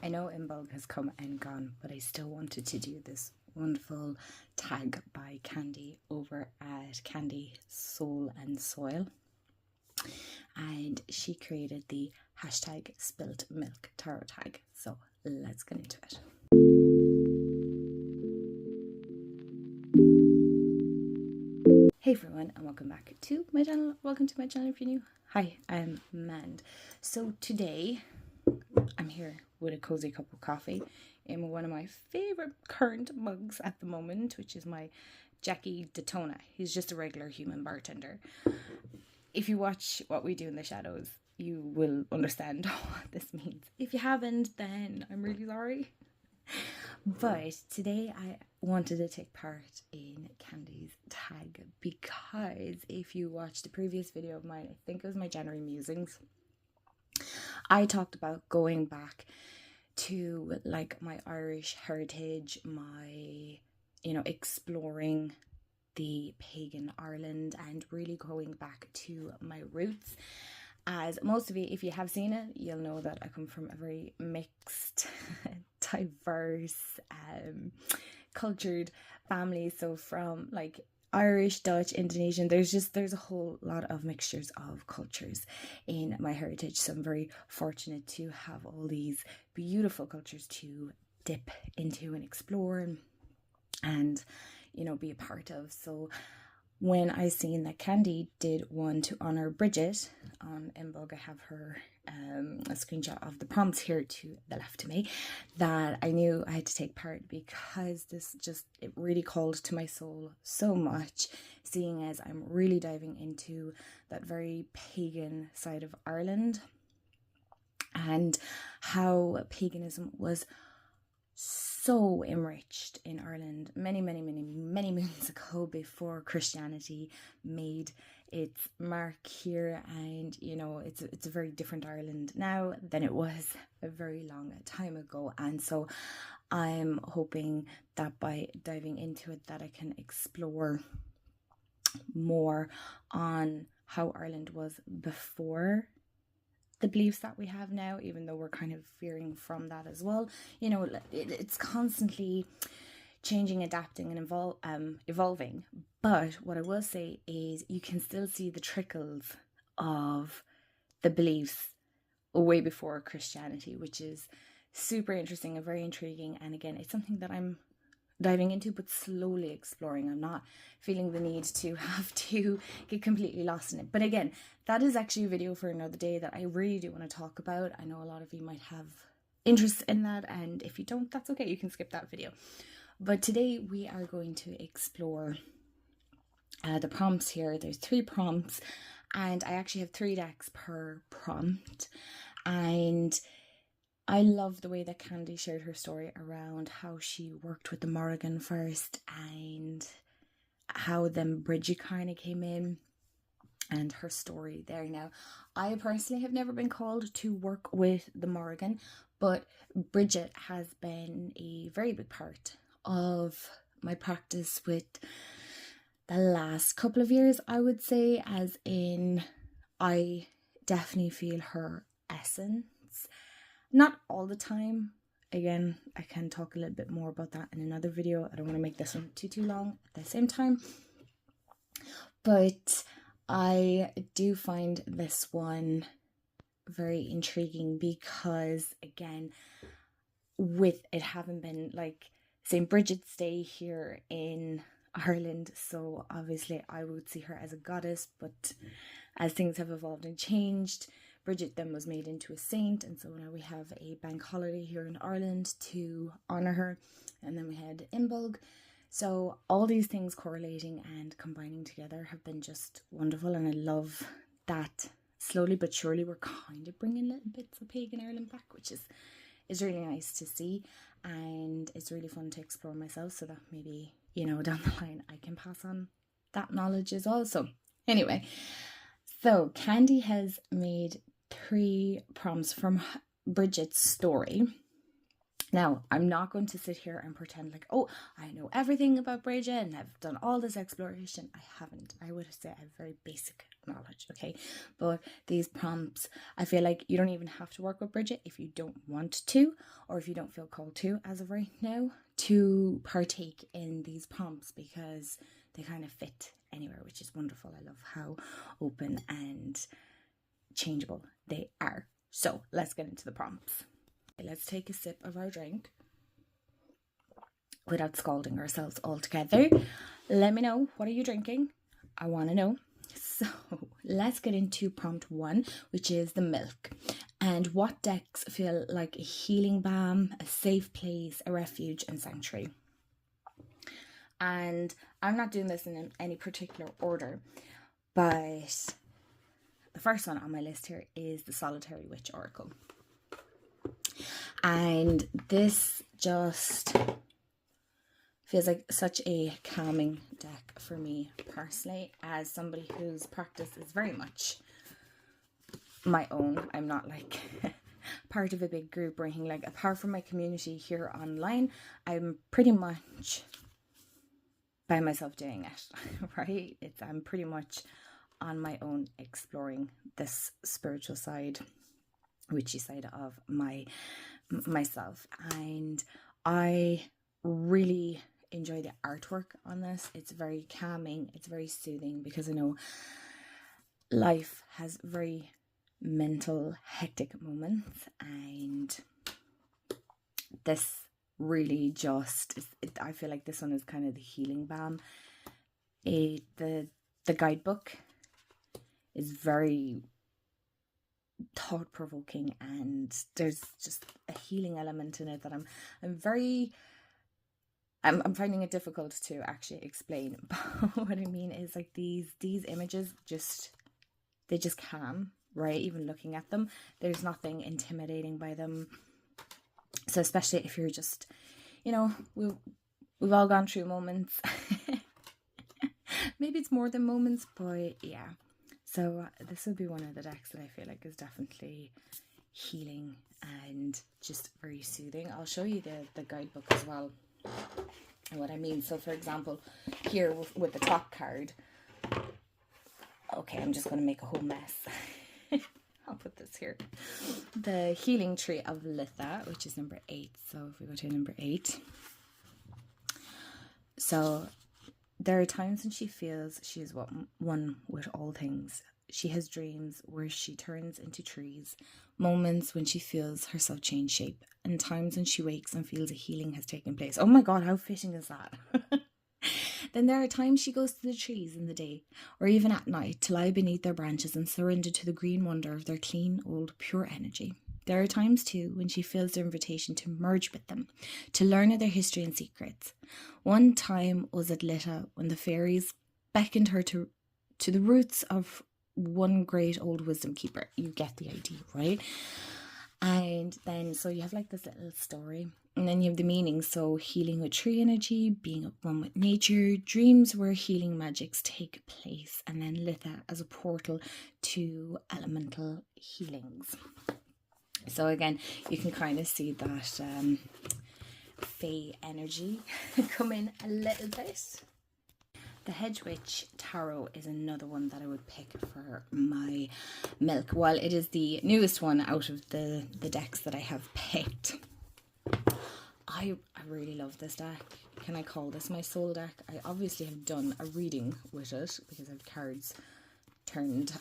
I know Inbulb has come and gone, but I still wanted to do this wonderful tag by Candy over at Candy Soul and Soil. And she created the hashtag Spilt Milk Tarot tag. So let's get into it. Hey everyone, and welcome back to my channel. Welcome to my channel if you're new. Hi, I'm Mand. So today I'm here with a cozy cup of coffee in one of my favorite current mugs at the moment, which is my Jackie Daytona. He's just a regular human bartender. If you watch What We Do in the Shadows, you will understand what this means. If you haven't, then I'm really sorry. But today I wanted to take part in Candy's tag because if you watched the previous video of mine, I think it was my January musings, I talked about going back to like my Irish heritage, my, exploring the pagan Ireland and really going back to my roots. As most of you, if you have seen it, you'll know that I come from a very mixed, diverse, cultured family. So from like Irish, Dutch, Indonesian, there's a whole lot of mixtures of cultures in my heritage. So I'm very fortunate to have all these beautiful cultures to dip into and explore and be a part of. So when I seen that Candy did one to honor Brigid on Inbulb, I have her a screenshot of the prompts here to the left to me, that I knew I had to take part because it really called to my soul so much, seeing as I'm really diving into that very pagan side of Ireland and how paganism was so enriched in Ireland many moons ago, before Christianity made its mark here. And it's a very different Ireland now than it was a very long time ago. And so I'm hoping that by diving into it that I can explore more on how Ireland was before the beliefs that we have now, even though we're kind of veering from that as well. It's constantly changing, adapting and evolving. But what I will say is you can still see the trickles of the beliefs way before Christianity, which is super interesting and very intriguing. And again, it's something that I'm diving into but slowly exploring. I'm not feeling the need to have to get completely lost in it. But again, that is actually a video for another day that I really do want to talk about. I know a lot of you might have interest in that, and if you don't, that's okay, you can skip that video. But today we are going to explore the prompts here. There's 3 prompts, and I actually have 3 decks per prompt. And I love the way that Candy shared her story around how she worked with the Morrigan first and how then Brigid kind of came in and her story there. Now, I personally have never been called to work with the Morrigan, but Brigid has been a very big part of my practice with the last couple of years, I would say, as in I definitely feel her essence. Not all the time. Again, I can talk a little bit more about that in another video. I don't want to make this one too long at the same time. But I do find this one very intriguing because, again, with it having been like St. Brigid's Day here in Ireland, so obviously I would see her as a goddess, but as things have evolved and changed, Brigid then was made into a saint, and so now we have a bank holiday here in Ireland to honour her. And then we had Inbulb. So all these things correlating and combining together have been just wonderful, and I love that slowly but surely we're kind of bringing little bits of pagan Ireland back, which is really nice to see, and it's really fun to explore myself, so that maybe, down the line I can pass on that knowledge as well. So anyway, so Candy has made 3 prompts from Brigid's story. Now, I'm not going to sit here and pretend like, oh, I know everything about Brigid and I've done all this exploration. I haven't. I would say I have very basic knowledge, okay? But these prompts, I feel like you don't even have to work with Brigid if you don't want to, or if you don't feel called to, as of right now, to partake in these prompts, because they kind of fit anywhere, which is wonderful. I love how open and changeable they are. So let's get into the prompts. Let's take a sip of our drink without scalding ourselves altogether. Let me know, what are you drinking? I want to know. So let's get into prompt 1, which is the milk. And what decks feel like a healing balm, a safe place, a refuge, and sanctuary. And I'm not doing this in any particular order, but the first one on my list here is the Solitary Witch Oracle. And this just feels like such a calming deck for me personally, as somebody whose practice is very much my own. I'm not like part of a big group or anything. Like, apart from my community here online, I'm pretty much by myself doing it, right? I'm pretty much on my own, exploring this spiritual side, witchy side of myself. And I really enjoy the artwork on this. It's very calming, it's very soothing, because I know life has very mental, hectic moments, and this really just I feel like this one is kind of the healing balm. The guidebook is very thought-provoking, and there's just a healing element in it that I'm finding it difficult to actually explain. But what I mean is, like, these images they just calm, right? Even looking at them, there's nothing intimidating by them. So especially if you're just, we've all gone through moments. Maybe it's more than moments, but yeah. So this would be one of the decks that I feel like is definitely healing and just very soothing. I'll show you the guidebook as well, and what I mean. So for example, here with the top card, okay, I'm just going to make a whole mess. I'll put this here. The Healing Tree of Litha, which is number 8. So if we go to number 8. So there are times when she feels she is one with all things. She has dreams where she turns into trees, moments when she feels herself change shape, and times when she wakes and feels a healing has taken place. Oh my God, how fitting is that? Then there are times she goes to the trees in the day, or even at night, to lie beneath their branches and surrender to the green wonder of their clean, old, pure energy. There are times too when she feels their invitation to merge with them, to learn of their history and secrets. One time was at Lita, when the fairies beckoned her to the roots of one great old wisdom keeper. You get the idea, right? And then, so you have like this little story, and then you have the meaning. So healing with tree energy, being at one with nature, dreams where healing magics take place, and then Litha as a portal to elemental healings. So again, you can kind of see that fae energy come in a little bit. The Hedge Witch Tarot is another one that I would pick for my milk. While it is the newest one out of the decks that I have picked, I really love this deck. Can I call this my soul deck? I obviously have done a reading with it because I have cards turned.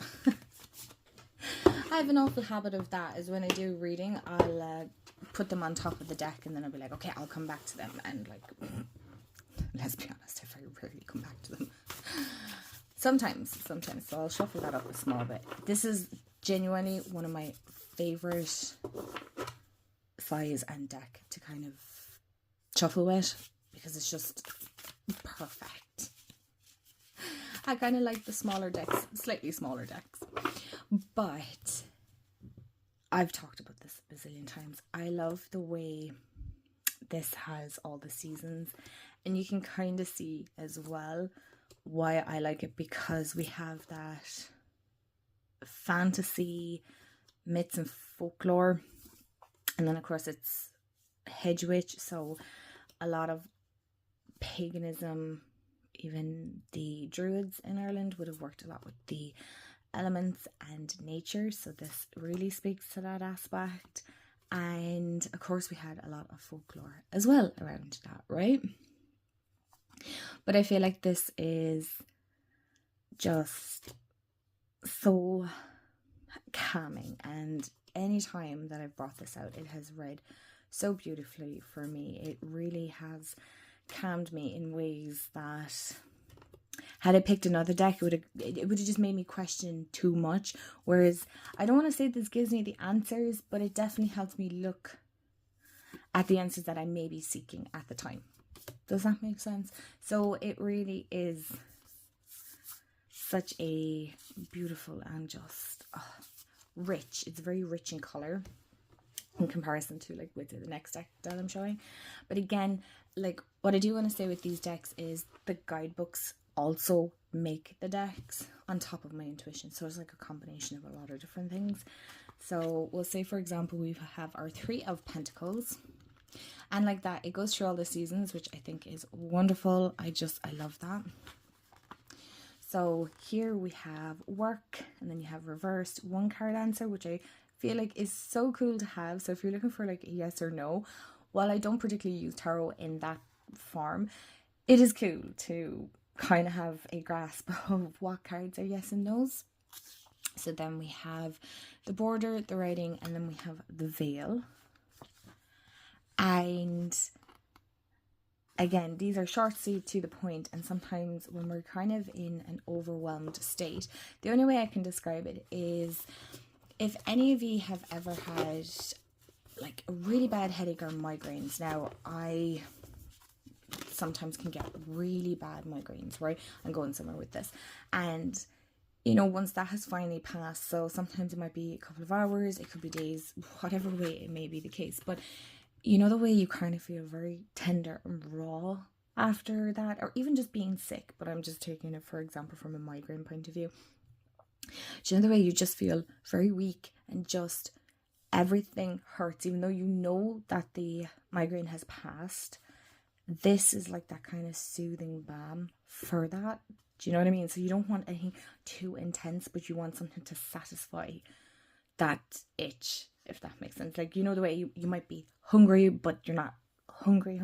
I have an awful habit of that, is when I do reading, I'll put them on top of the deck, and then I'll be like, okay, I'll come back to them, and like, let's be honest, I very rarely come back to them. Sometimes, so I'll shuffle that up a small bit. This is genuinely one of my favourite size and deck to kind of shuffle with, because it's just perfect. I kind of like the smaller decks, slightly smaller decks. But I've talked about this a bazillion times. I love the way this has all the seasons, and you can kind of see as well why I like it, because we have that fantasy, myths and folklore, and then of course it's Hedge Witch, so a lot of paganism. Even the druids in Ireland would have worked a lot with the elements and nature, so this really speaks to that aspect. And of course we had a lot of folklore as well around that, right? But I feel like this is just so calming, and any time that I've brought this out, it has read so beautifully for me. It really has calmed me in ways that, had I picked another deck, it would have just made me question too much. Whereas I don't want to say this gives me the answers, but it definitely helps me look at the answers that I may be seeking at the time. Does that make sense? So it really is such a beautiful and just rich. It's very rich in color in comparison to like with the next deck that I'm showing. But again, like what I do want to say with these decks is the guidebooks also make the decks on top of my intuition. So it's like a combination of a lot of different things. So we'll say, for example, we have our Three of Pentacles. And like that, it goes through all the seasons, which I think is wonderful. I love that. So here we have work, and then you have reversed one card answer, which I feel like is so cool to have. So if you're looking for like a yes or no, while I don't particularly use tarot in that form, it is cool to kind of have a grasp of what cards are yes and no's. So then we have the border, the writing, and then we have the veil. And again, these are short, sweet, to the point, and sometimes when we're kind of in an overwhelmed state, the only way I can describe it is, if any of you have ever had like a really bad headache or migraines. Now, I sometimes can get really bad migraines, right? I'm going somewhere with this. And you know, once that has finally passed, so sometimes it might be a couple of hours, it could be days, whatever way it may be the case, but you know the way you kind of feel very tender and raw after that, or even just being sick, but I'm just taking it for example from a migraine point of view. Do you know the way you just feel very weak and just everything hurts, even though you know that the migraine has passed? This is like that kind of soothing balm for that. Do you know what I mean? So you don't want anything too intense, but you want something to satisfy that itch, if that makes sense. Like, you know the way you might be hungry, but you're not hungry.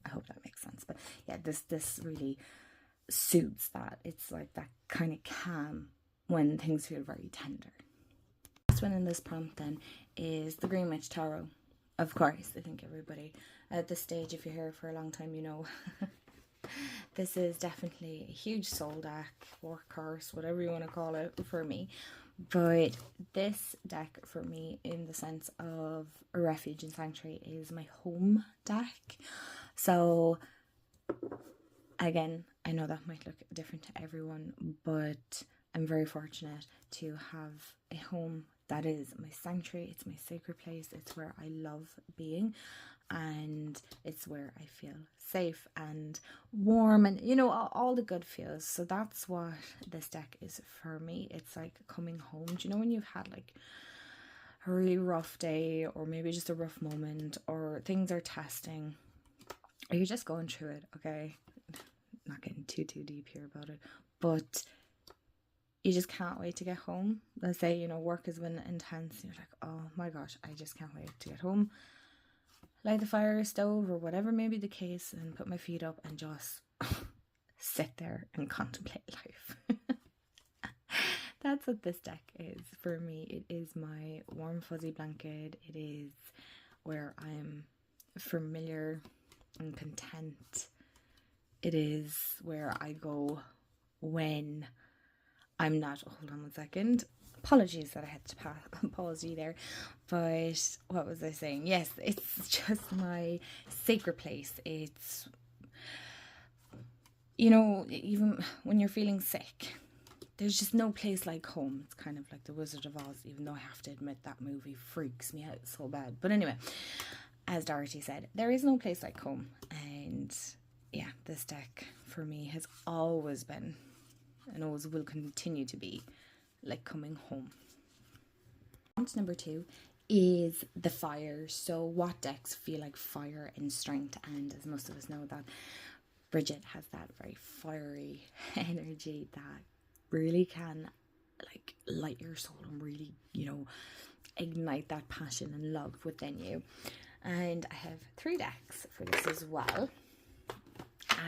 I hope that makes sense. But yeah, this really soothes that. It's like that kind of calm when things feel very tender. Last one in this prompt then is the Green Witch Tarot. Of course, I think everybody at this stage, if you're here for a long time, you know this is definitely a huge soul deck, or curse, whatever you want to call it for me. But this deck for me, in the sense of a refuge and sanctuary, is my home deck. So again, I know that might look different to everyone, but I'm very fortunate to have a home that is my sanctuary. It's my sacred place. It's where I love being, and it's where I feel safe and warm, and you know, all the good feels. So that's what this deck is for me. It's like coming home. Do you know when you've had like a really rough day, or maybe just a rough moment, or things are testing, or you're just going through it? Okay, not getting too deep here about it, but you just can't wait to get home. Let's say, you know, work has been intense. You're like, oh my gosh, I just can't wait to get home, light the fire stove or whatever may be the case, and put my feet up and just sit there and contemplate life. That's what this deck is for me. It is my warm fuzzy blanket. It is where I'm familiar and content. It is where I go when I'm not. Hold on one second. Apologies that I had to pause you there. But what was I saying? Yes, it's just my sacred place. It's, you know, even when you're feeling sick, there's just no place like home. It's kind of like the Wizard of Oz, even though I have to admit that movie freaks me out so bad. But anyway, as Dorothy said, there is no place like home. And yeah, this deck for me has always been, and always will continue to be, like coming home. Prompt number 2 is the fire. So what decks feel like fire and strength? And as most of us know, that Brigid has that very fiery energy that really can like light your soul and really, ignite that passion and love within you. And I have 3 decks for this as well.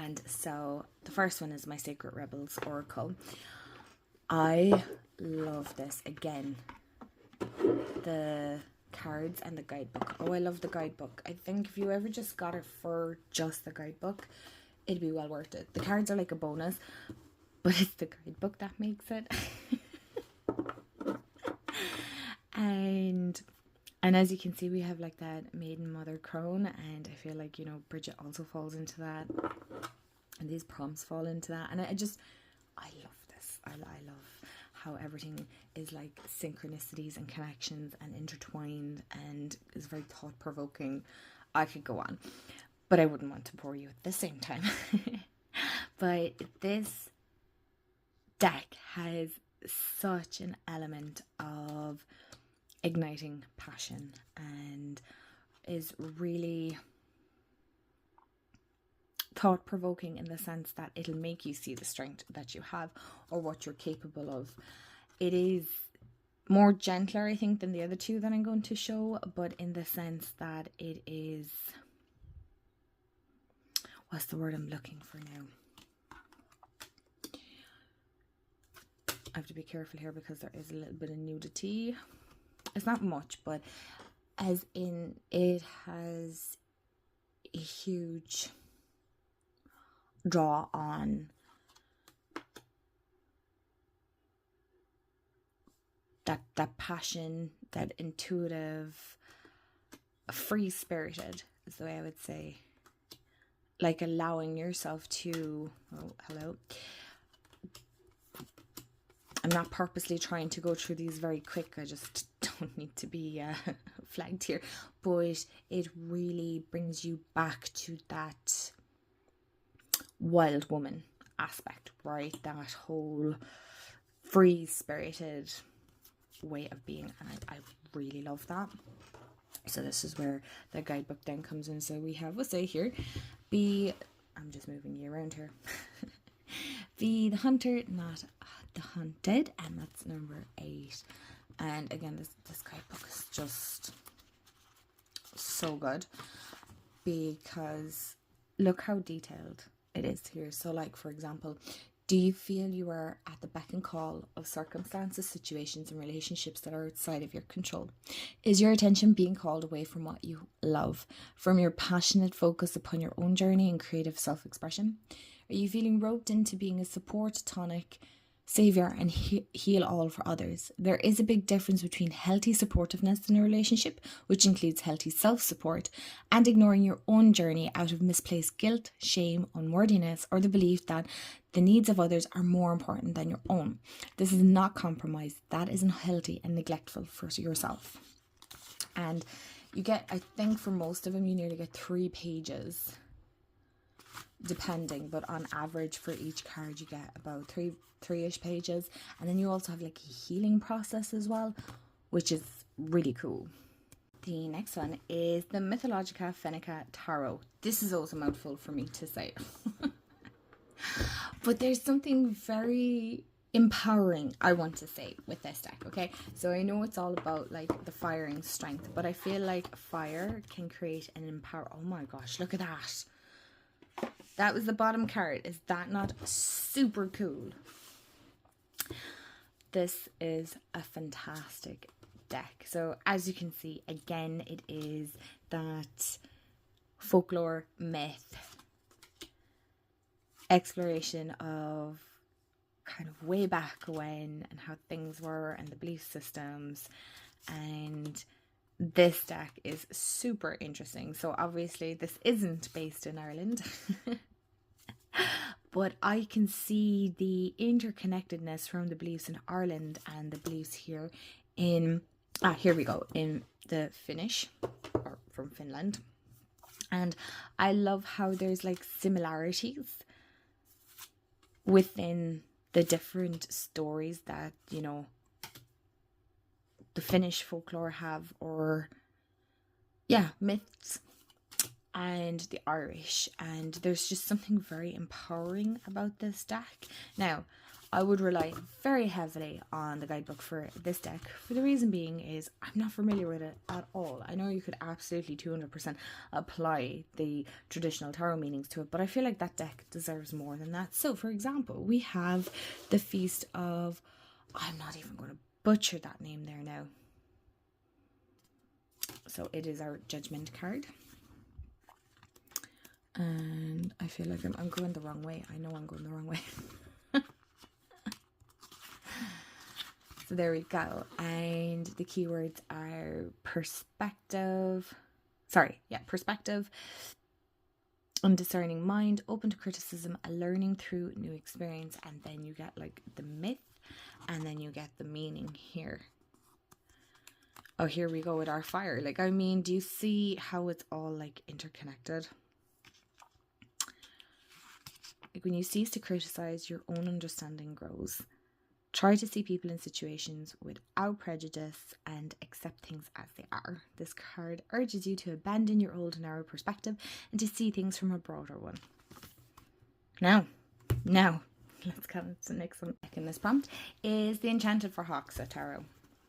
And so the first one is my Sacred Rebels Oracle. I love this. Again, the cards and the guidebook. Oh, I love the guidebook. I think if you ever just got it for just the guidebook, it'd be well worth it. The cards are like a bonus, but it's the guidebook that makes it. And as you can see, we have like that Maiden Mother Crone, and I feel like, Brigid also falls into that, and these prompts fall into that. And I love this. I love how everything is like synchronicities and connections and intertwined, and is very thought-provoking. I could go on, but I wouldn't want to bore you at the same time. But this deck has such an element of igniting passion, and is really thought-provoking in the sense that it'll make you see the strength that you have or what you're capable of. It is more gentler, I think, than the other 2 that I'm going to show, but in the sense that it is, what's the word I'm looking for now? I have to be careful here because there is a little bit of nudity. It's not much, but as in, it has a huge draw on that passion, that intuitive, free-spirited is the way I would say. Like allowing yourself to, oh, hello. I'm not purposely trying to go through these very quick. I just don't need to be flagged here. But it really brings you back to that wild woman aspect, right? That whole free-spirited way of being. And I really love that. So this is where the guidebook then comes in. So we have, we'll say here, I'm just moving you around here. Be the hunter, not the hunted, and that's number 8. And again, this guidebook is just so good because look how detailed it is here. So like, for example, do you feel you are at the beck and call of circumstances, situations, and relationships that are outside of your control? Is your attention being called away from what you love, from your passionate focus upon your own journey and creative self-expression? Are you feeling roped into being a support, tonic, savior, and heal all for others? There is a big difference between healthy supportiveness in a relationship, which includes healthy self-support, and ignoring your own journey out of misplaced guilt, shame, unworthiness, or the belief that the needs of others are more important than your own. This is not compromise. That is unhealthy and neglectful for yourself. And you get, I think for most of them, you nearly get 3 pages, depending, but on average for each card you get about three-ish pages. And then you also have like a healing process as well, which is really cool. The next one is the Mythologica Fennica Tarot. This is also a mouthful for me to say. But there's something very empowering, I want to say, with this deck, okay? So I know it's all about like the firing strength, but I feel like fire can create an empower. Oh my gosh, look at that. That was the bottom card. Is that not super cool? This is a fantastic deck. So as you can see, again, it is that folklore, myth, exploration of kind of way back when and how things were and the belief systems. And this deck is super interesting. So obviously this isn't based in Ireland. But I can see the interconnectedness from the beliefs in Ireland and the beliefs here in, here we go, in the Finnish, or from Finland. And I love how there's like similarities within the different stories that, you know, the Finnish folklore have, or yeah, myths, and the Irish. And there's just something very empowering about this deck. Now, I would rely very heavily on the guidebook for this deck, for the reason being is I'm not familiar with it at all. I know you could absolutely 200% apply the traditional tarot meanings to it, but I feel like that deck deserves more than that. So, for example, we have the Feast of... I'm not even going to butcher that name there now. So it is our Judgment card. And I feel like I'm going the wrong way. I know I'm going the wrong way. So there we go. And the keywords are perspective. Perspective. Undiscerning mind, open to criticism, a learning through new experience. And then you get like the myth. And then you get the meaning here. Oh, here we go with our fire. Like, I mean, do you see how it's all like interconnected? Like, when you cease to criticize, your own understanding grows. Try to see people in situations without prejudice and accept things as they are. This card urges you to abandon your old narrow perspective and to see things from a broader one. Now, let's come to the next one. In this prompt is the Enchanted for Hawks Tarot.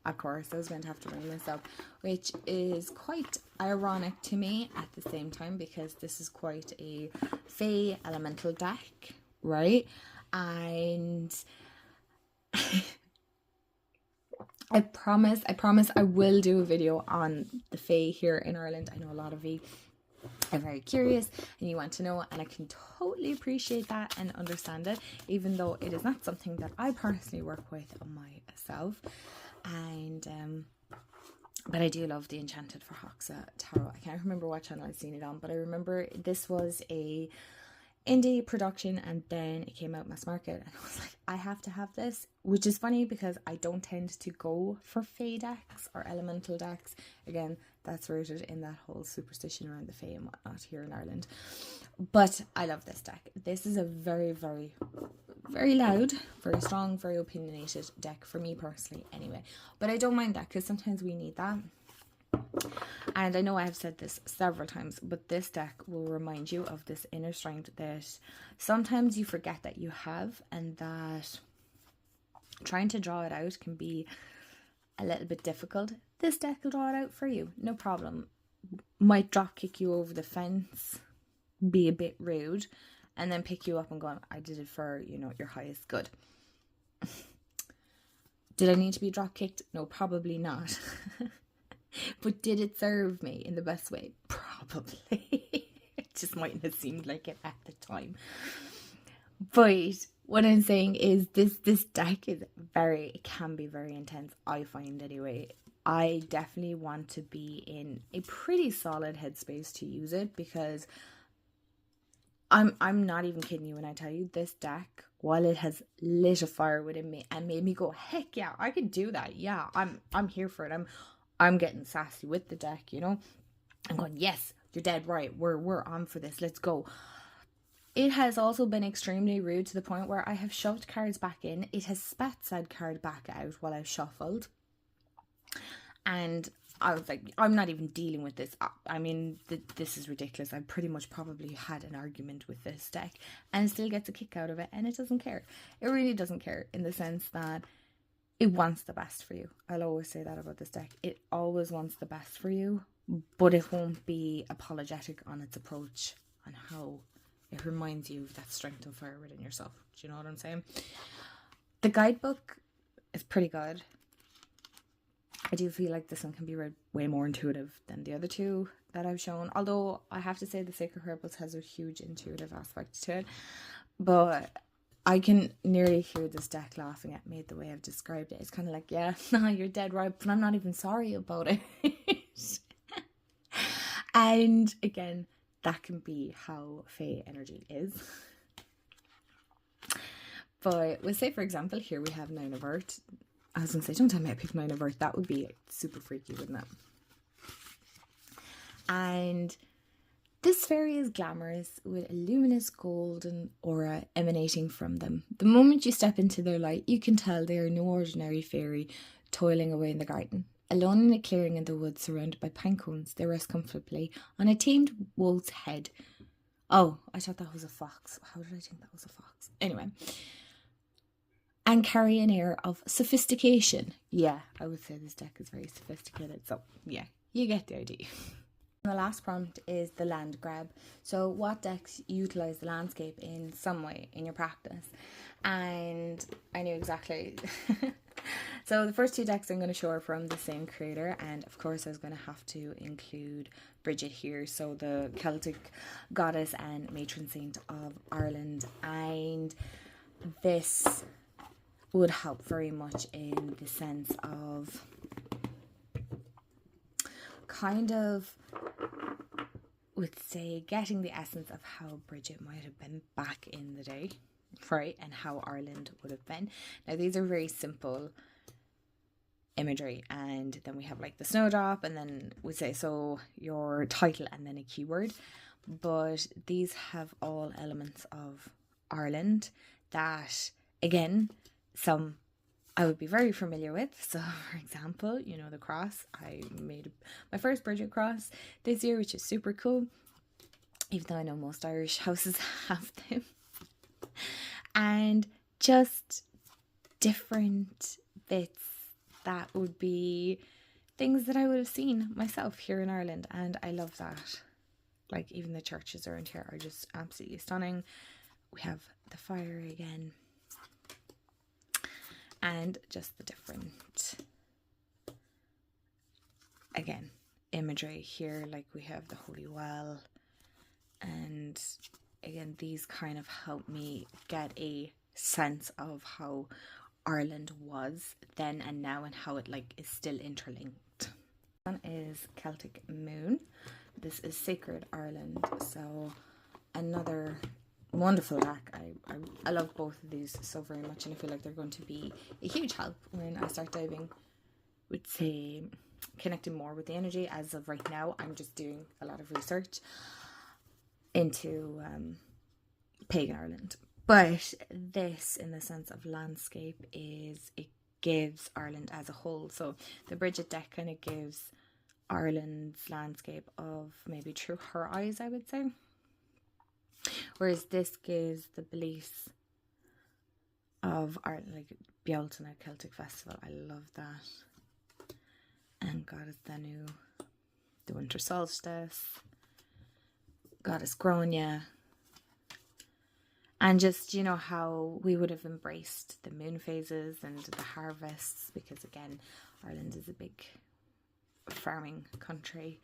Of course, I was going to have to bring this up, which is quite ironic to me at the same time because this is quite a Fae elemental deck, right? And I promise I will do a video on the Fae here in Ireland. I know a lot of you are very curious and you want to know, and I can totally appreciate that and understand it, even though it is not something that I personally work with myself. And but I do love the Enchanted for Hawks Tarot. I can't remember what channel I've seen it on, but I remember this was a indie production and then it came out mass market and I was like, I have to have this, which is funny because I don't tend to go for Fae decks or elemental decks. Again, that's rooted in that whole superstition around the Fae and whatnot here in Ireland. But I love this deck. This is a very, very, very loud, very strong, very opinionated deck for me personally anyway. But I don't mind that because sometimes we need that. And I know I have said this several times, but this deck will remind you of this inner strength that sometimes you forget that you have, and that trying to draw it out can be a little bit difficult. This deck will draw it out for you, no problem. Might drop kick you over the fence, be a bit rude, and then pick you up and go, I did it for, you know, your highest good. Did I need to be drop kicked? No, probably not. But did it serve me in the best way? Probably. It just mightn't have seemed like it at the time. But what I'm saying is this deck is it can be very intense, I find anyway. I definitely want to be in a pretty solid headspace to use it, because I'm not even kidding you when I tell you this deck, while it has lit a fire within me and made me go, heck yeah, I can do that. Yeah, I'm here for it. I'm getting sassy with the deck, you know. I'm going, yes, you're dead right. We're on for this. Let's go. It has also been extremely rude to the point where I have shoved cards back in. It has spat said card back out while I've shuffled. And I was like, I'm not even dealing with this. I mean, this is ridiculous. I've pretty much probably had an argument with this deck and it still gets a kick out of it, and it doesn't care. It really doesn't care, in the sense that it wants the best for you. I'll always say that about this deck. It always wants the best for you, but it won't be apologetic on its approach and how it reminds you of that strength and fire within yourself. Do you know what I'm saying? The guidebook is pretty good. I do feel like this one can be read way more intuitive than the other two that I've shown. Although I have to say the Sacred Herbals has a huge intuitive aspect to it. But I can nearly hear this deck laughing at me the way I've described it. It's kind of like, yeah, no, you're dead right, but I'm not even sorry about it. And again, that can be how Fae energy is. But we'll say, for example, here we have 9 of Earth. I was going to say, don't tell me I picked 9 of Earth. That would be super freaky, wouldn't it? And this fairy is glamorous with a luminous golden aura emanating from them. The moment you step into their light, you can tell they are no ordinary fairy toiling away in the garden. Alone in a clearing in the woods surrounded by pine cones, they rest comfortably on a tamed wolf's head. Oh, I thought that was a fox. How did I think that was a fox? Anyway. and carry an air of sophistication. Yeah, I would say this deck is very sophisticated. So yeah, you get the idea. The last prompt is the land grab. So what decks utilize the landscape in some way in your practice? And I knew exactly. So the first two decks I'm going to show are from the same creator, and of course I was going to have to include Brigid here, so the Celtic goddess and matron saint of Ireland, and this would help very much in the sense of kind of, would say, getting the essence of how Brigid might have been back in the day, right, and how Ireland would have been. Now these are very simple imagery, and then we have like the snowdrop, and then we say so your title and then a keyword, but these have all elements of Ireland that again some I would be very familiar with. So for example, you know, the cross, I made my first Brigid cross this year, which is super cool, even though I know most Irish houses have them, and just different bits that would be things that I would have seen myself here in Ireland, and I love that. Like even the churches around here are just absolutely stunning. We have the fire again, and just the different, again, imagery here. Like we have the holy well, and again these kind of help me get a sense of how Ireland was then and now, and how it like is still interlinked. One is Celtic Moon. This is Sacred Ireland, so another wonderful deck. I love both of these so very much, and I feel like they're going to be a huge help when I start diving with, say, connecting more with the energy. As of right now, I'm just doing a lot of research into pagan Ireland. But this, in the sense of landscape, is it gives Ireland as a whole. So the Brigid deck kind of gives Ireland's landscape of maybe through her eyes, I would say. Whereas this gives the beliefs of Ireland, like Bealtaine Celtic Festival. I love that. And Goddess Danu, the winter solstice, Goddess Gronia. And just, you know, how we would have embraced the moon phases and the harvests, because again, Ireland is a big farming country.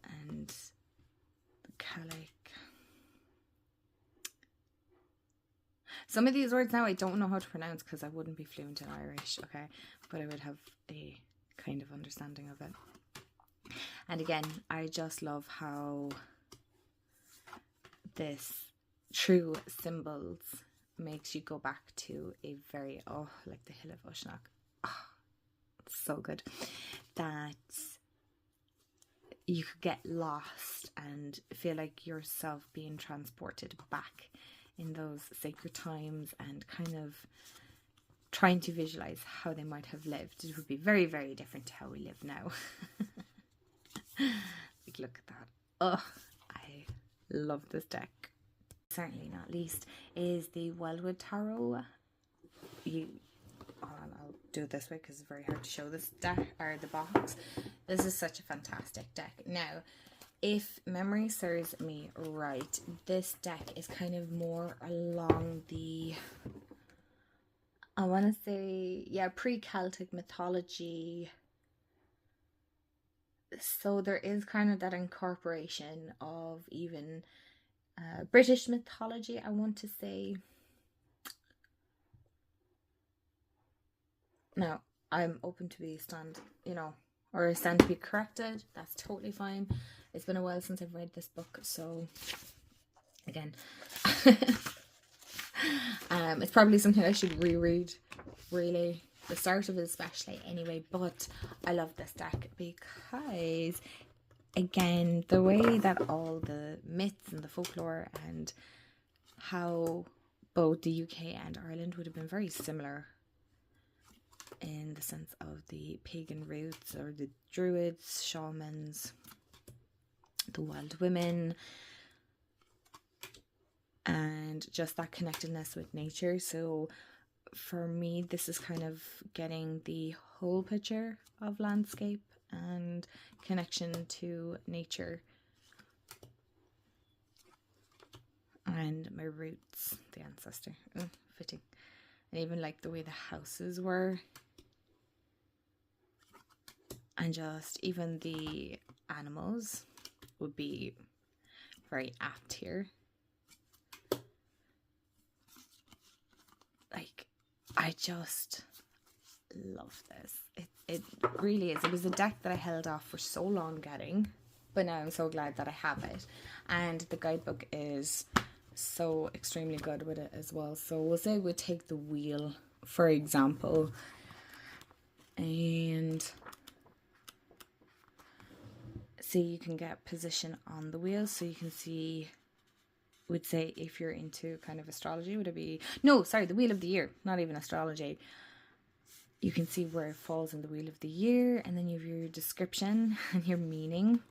And the Gaelic. Some of these words now I don't know how to pronounce because I wouldn't be fluent in Irish, okay? But I would have a kind of understanding of it. And again, I just love how this true symbols makes you go back to a very, like the Hill of Ushnak. Oh, it's so good. That you could get lost and feel like yourself being transported back in those sacred times, and kind of trying to visualize how they might have lived. It would be very, very different to how we live now. Like, look at that. Oh, I love this deck. Certainly not least is the Wellwood Tarot. Hold on, I'll do it this way because it's very hard to show this deck, or the box. This is such a fantastic deck. Now, if memory serves me right, this deck is kind of more along the, I want to say, yeah, pre-Celtic mythology. So there is kind of that incorporation of even British mythology, I want to say. Now, I'm open to be or stand to be corrected. That's totally fine. It's been a while since I've read this book, so again, it's probably something I should reread, really, the start of it especially anyway. But I love this deck because, again, the way that all the myths and the folklore and how both the UK and Ireland would have been very similar in the sense of the pagan roots, or the druids, shamans, the wild women, and just that connectedness with nature. So for me, this is kind of getting the whole picture of landscape and connection to nature and my roots, the ancestor. Fitting. And even like the way the houses were, and just even the animals would be very apt here. Like, I just love this. It really is. It was a deck that I held off for so long getting, but now I'm so glad that I have it. And the guidebook is so extremely good with it as well. So we'll say we take the wheel, for example, and see, you can get position on the wheel, so you can see, would say, if you're into kind of astrology, would it be, no, sorry, the wheel of the year, not even astrology. You can see where it falls in the wheel of the year, and then you have your description and your meaning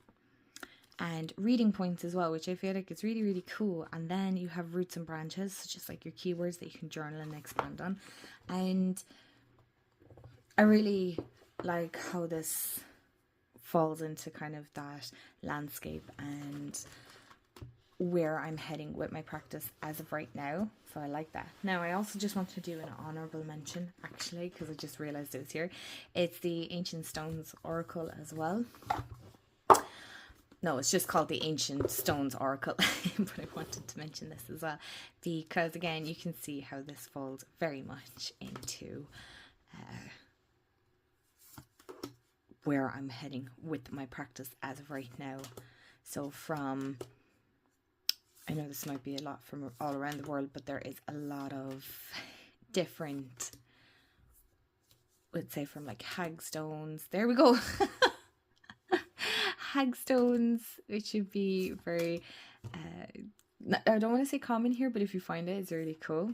and reading points as well, which I feel like is really, really cool. And then you have roots and branches, just like your keywords that you can journal and expand on. And I really like how this falls into kind of that landscape and where I'm heading with my practice as of right now. So I like that. Now, I also just want to do an honorable mention, actually, because I just realized it was here. It's the Ancient Stones Oracle as well. No, it's just called the Ancient Stones Oracle, but I wanted to mention this as well, because again, you can see how this falls very much into where I'm heading with my practice as of right now. So from, I know this might be a lot from all around the world, but there is a lot of different, let's say, from like hagstones. There we go. Hagstones, which would be very, I don't want to say common here, but if you find it, it's really cool.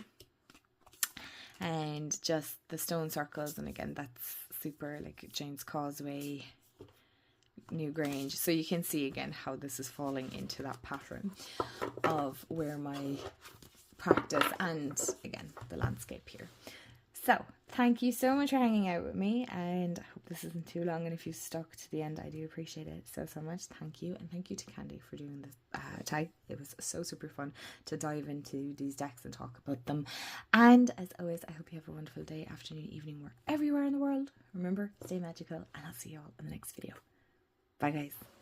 And just the stone circles, and again, that's super, like James Causeway, Newgrange. So you can see again how this is falling into that pattern of where my practice and again the landscape here. So thank you so much for hanging out with me, and I hope this isn't too long, and if you stuck to the end, I do appreciate it so much. Thank you, and thank you to Candy for doing this tag. It was so super fun to dive into these decks and talk about them. And as always, I hope you have a wonderful day, afternoon, evening, wherever you are in the world. Remember, stay magical, and I'll see you all in the next video. Bye guys.